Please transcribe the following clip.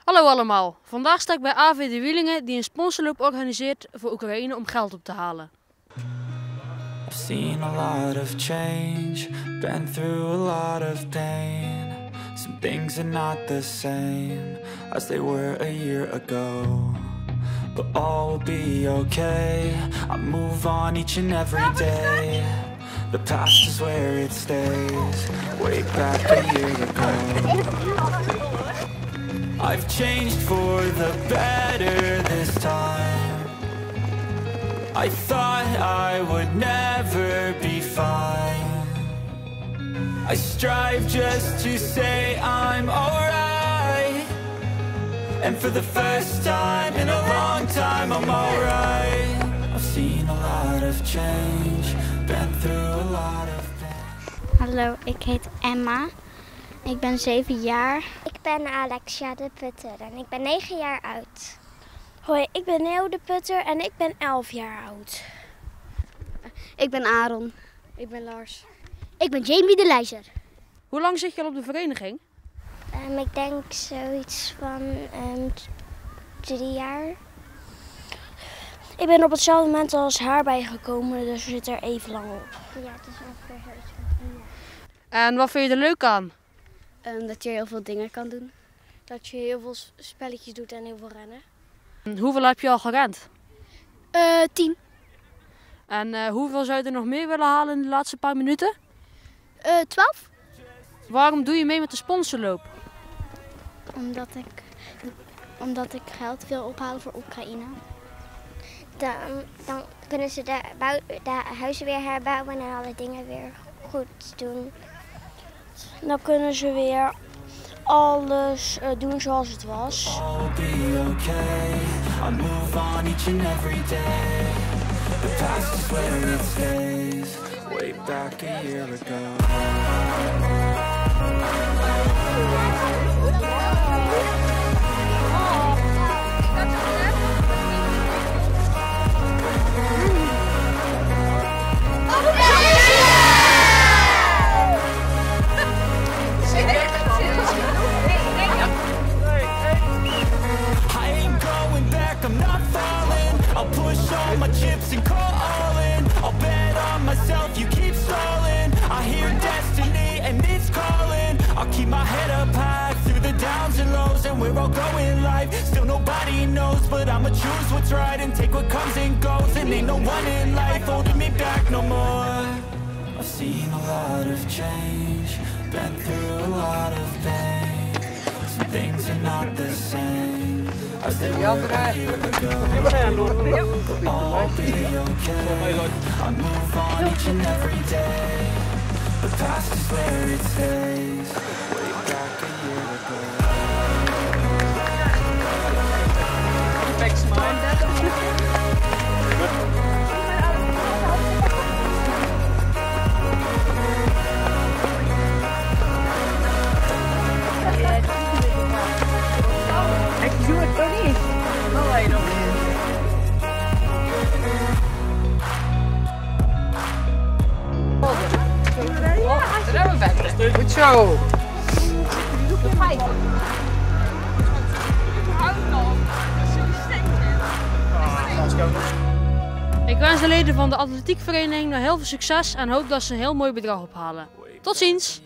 Hallo allemaal, vandaag sta ik bij AV de Wielingen die een sponsorloop organiseert voor Oekraïne om geld op te halen. I've seen a lot of change, been through a lot of pain. Some things are not the same as they were a year ago. But all will be okay, I move on each and every day. The past is where it stays, way back a year ago. I've changed for the better this time. I thought I would never be fine. I strive just to say I'm alright. And for the first time in a long time I'm alright. I've seen a lot of change, been through a lot of pain. Hallo, ik heet Emma. Ik ben 7 jaar. Ik ben Alexia de Putter en ik ben 9 jaar oud. Hoi, ik ben Neo de Putter en ik ben 11 jaar oud. Ik ben Aaron. Ik ben Lars. Ik ben Jamie de Leijer. Hoe lang zit je al op de vereniging? Ik denk zoiets van 3 jaar. Ik ben op hetzelfde moment als haar bijgekomen, dus we zitten er even lang op. Ja, het is ongeveer zoiets van 3 jaar. En wat vind je er leuk aan? Dat je heel veel dingen kan doen. Dat je heel veel spelletjes doet en heel veel rennen. Hoeveel heb je al gerend? 10. En hoeveel zou je er nog meer willen halen in de laatste paar minuten? 12. Waarom doe je mee met de sponsorloop? Omdat ik geld wil ophalen voor Oekraïne. Dan kunnen ze de huizen weer herbouwen en alle dingen weer goed doen. Dan kunnen ze weer alles doen zoals het was. I'll be okay, I move on each and every day. The past is where it stays, way back a year ago. My chips and call all in. I'll bet on myself, you keep stalling. I hear destiny and it's calling. I'll keep my head up high through the downs and lows. And we're all going live, still nobody knows. But I'ma choose what's right and take what comes and goes. And ain't no one in life holding me back no more. I've seen a lot of change, been through a lot of pain. Some things are not the same as they were a year ago. I'll be okay, I move on each and every day. The past is where it stays, way back a year ago. Goed zo! Ik wens de leden van de atletiekvereniging nog heel veel succes en hoop dat ze een heel mooi bedrag ophalen. Tot ziens!